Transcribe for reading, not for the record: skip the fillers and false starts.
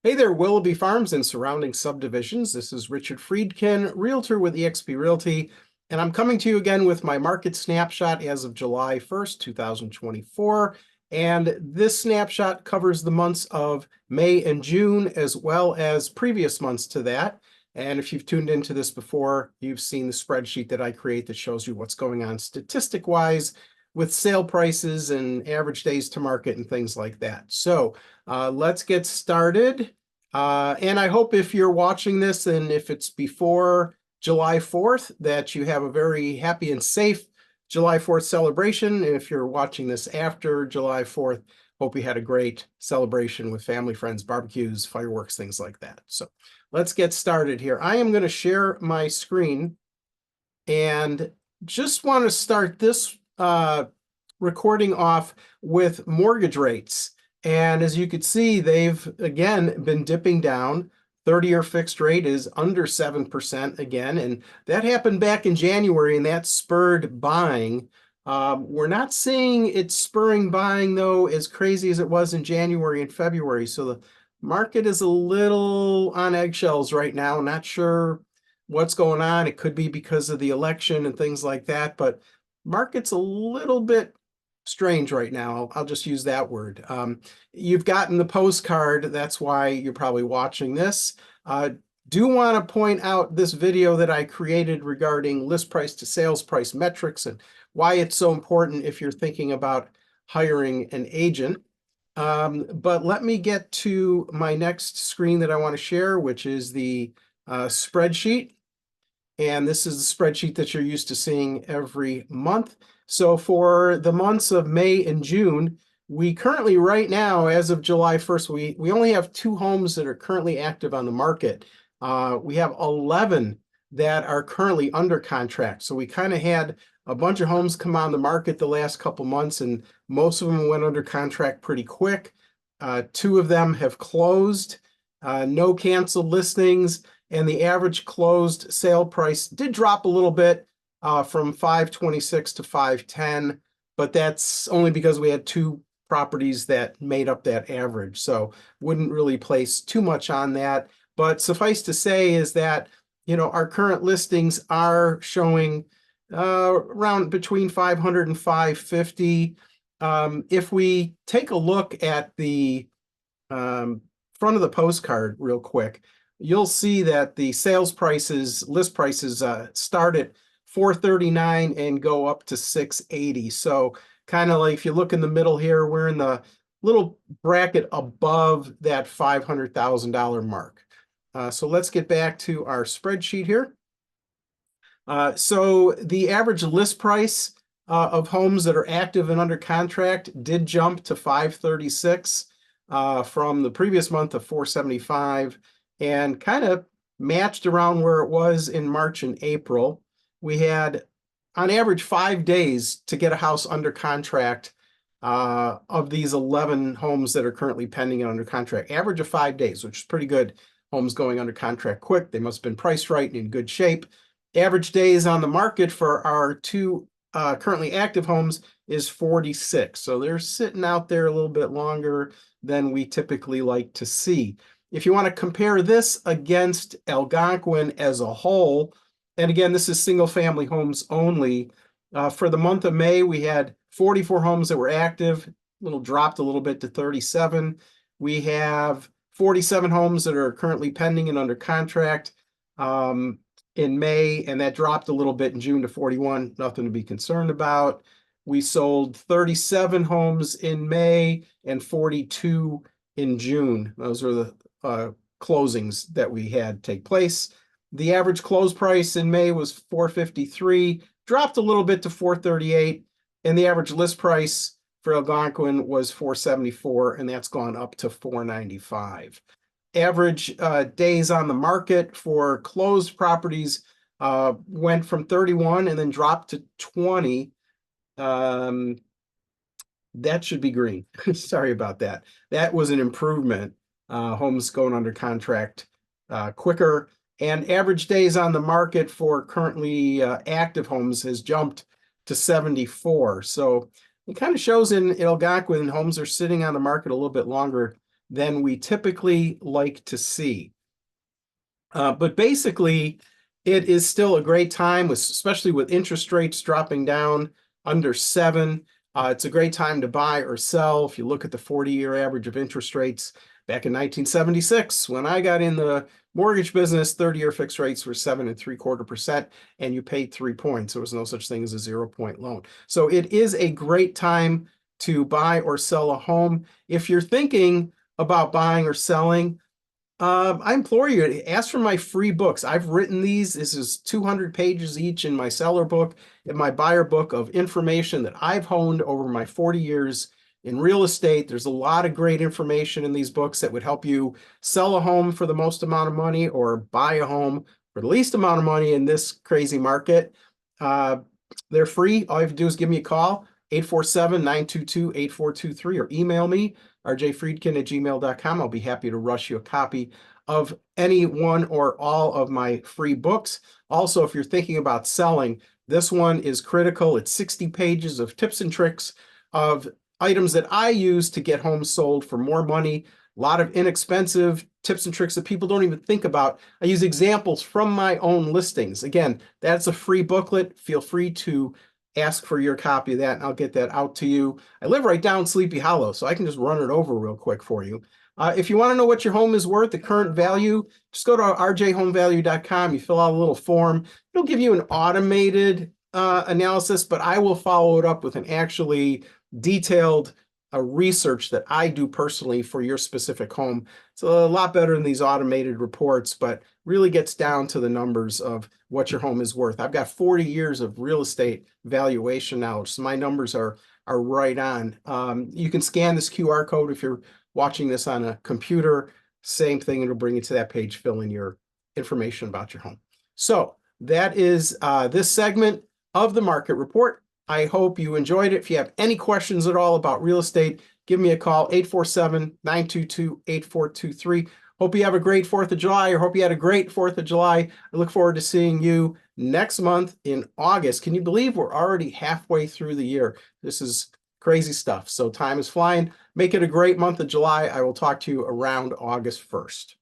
Hey there, Willoughby Farms and surrounding subdivisions. This is Richard Friedkin, Realtor with eXp Realty, and I'm coming to you again with my market snapshot as of July 1st, 2024. And this snapshot covers the months of May and June, as well as previous months to that. And if you've tuned into this before, you've seen the spreadsheet that I create that shows you what's going on statistic-wise with sale prices and average days to market and things like that. So let's get started. And I hope if you're watching this and if it's before July 4th, that you have a very happy and safe July 4th celebration. If you're watching this after July 4th, hope you had a great celebration with family, friends, barbecues, fireworks, things like that. So let's get started here. I am going to share my screen and just want to start this recording off with mortgage rates. And as you could see, they've again been dipping down. 30-year fixed rate is under 7% again, and that happened back in January, and that spurred buying. We're not seeing it spurring buying, though, as crazy as it was in January and February. So the market is a little on eggshells right now. Not sure what's going on. It could be because of the election and things like that, but market's a little bit strange right now. I'll just use that word. You've gotten the postcard. That's why you're probably watching this. Do want to point out this video that I created regarding list price to sales price metrics and why it's so important if you're thinking about hiring an agent. But let me get to my next screen that I want to share, which is the spreadsheet. And this is the spreadsheet that you're used to seeing every month. So for the months of May and June, we currently right now, as of July 1st, we only have 2 homes that are currently active on the market. We have 11 that are currently under contract. So we kind of had a bunch of homes come on the market the last couple months, and most of them went under contract pretty quick. 2 of them have closed, no canceled listings. And the average closed sale price did drop a little bit from $526 to $510, but that's only because we had 2 properties that made up that average. So wouldn't really place too much on that. But suffice to say is that, you know, our current listings are showing around between 500 and 550. If we take a look at the front of the postcard real quick, you'll see that the sales prices, list prices, start at $439 and go up to $680. So kind of like if you look in the middle here, we're in the little bracket above that $500,000 mark. So let's get back to our spreadsheet here. So the average list price of homes that are active and under contract did jump to $536 from the previous month of $475. And kind of matched around where it was in March and April. We had, on average, 5 days to get a house under contract of these 11 homes that are currently pending and under contract. Average of 5 days, which is pretty good. Homes going under contract quick. They must have been priced right and in good shape. Average days on the market for our 2 currently active homes is 46. So they're sitting out there a little bit longer than we typically like to see. If you want to compare this against Algonquin as a whole, and again, this is single family homes only, for the month of May, we had 44 homes that were active, dropped a little bit to 37. We have 47 homes that are currently pending and under contract in May, and that dropped a little bit in June to 41, nothing to be concerned about. We sold 37 homes in May and 42 in June. Those are the closings that we had take place. The average close price in May was $453, dropped a little bit to $438, and the average list price for Algonquin was $474, and that's gone up to $495. Average days on the market for closed properties went from 31 and then dropped to 20. That should be green. Sorry about that. That was an improvement. Homes going under contract quicker, and average days on the market for currently active homes has jumped to 74. So it kind of shows in Algonquin homes are sitting on the market a little bit longer than we typically like to see. But basically, it is still a great time, especially with interest rates dropping down under 7. It's a great time to buy or sell. If you look at the 40-year average of interest rates back in 1976, when I got in the mortgage business, 30-year fixed rates were 7.75%, and you paid 3 points. There was no such thing as a 0-point loan. So it is a great time to buy or sell a home. If you're thinking about buying or selling, I implore you to ask for my free books. I've written these. This is 200 pages each in my seller book and my buyer book of information that I've honed over my 40 years in real estate. There's a lot of great information in these books that would help you sell a home for the most amount of money or buy a home for the least amount of money in this crazy market. They're free. All you have to do is give me a call, 847-922-8423, or email me, rjfriedkin@gmail.com. I'll be happy to rush you a copy of any one or all of my free books. Also, if you're thinking about selling, this one is critical. It's 60 pages of tips and tricks of items that I use to get homes sold for more money. A lot of inexpensive tips and tricks that people don't even think about. I use examples from my own listings. Again, that's a free booklet. Feel free to ask for your copy of that, and I'll get that out to you. I live right down Sleepy Hollow, so I can just run it over real quick for you. If you want to know what your home is worth, the current value, just go to rjhomevalue.com. You fill out a little form. It'll give you an automated analysis, but I will follow it up with an actually detailed research that I do personally for your specific home. It's a lot better than these automated reports, but really gets down to the numbers of what your home is worth. I've got 40 years of real estate valuation knowledge, so my numbers are right on. You can scan this QR code if you're watching this on a computer. Same thing, it'll bring you to that page, fill in your information about your home. So that is this segment of the market report. I hope you enjoyed it. If you have any questions at all about real estate, give me a call, 847-922-8423. Hope you have a great 4th of July, or hope you had a great 4th of July. I look forward to seeing you next month in August. Can you believe we're already halfway through the year? This is crazy stuff. So time is flying. Make it a great month of July. I will talk to you around August 1st.